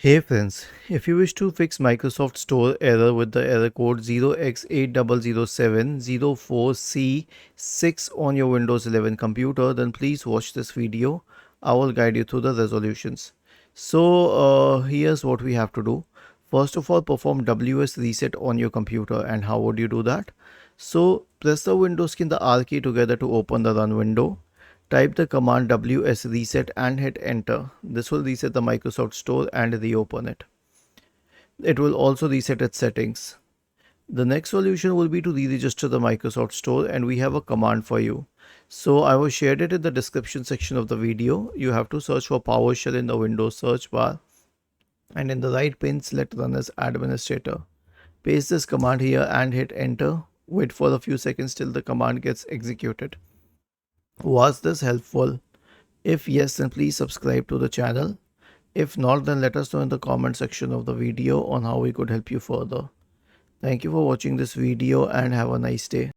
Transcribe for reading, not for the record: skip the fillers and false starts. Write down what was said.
Hey friends, if you wish to fix Microsoft Store error with the error code 0x800704C6 on your Windows 11 computer, then please watch this video. I will guide you through the resolutions. Here's what we have to do. First of all, perform WS reset on your computer. And how would you do that? So press the Windows key and the R key together to open the run window. Type the command ws reset and hit enter. This will reset the Microsoft Store and reopen it. It will also reset its settings. The next solution will be to re-register the Microsoft Store, and we have a command for you. So I will shared it in the description section of the video. You have to search for PowerShell in the Windows search bar, and in the right pane select run as administrator. Paste this command here and hit enter. Wait for a few seconds till the command gets executed. Was this helpful? If yes, then please subscribe to the channel. If not, then let us know in the comment section of the video on how we could help you further. Thank you for watching this video and have a nice day.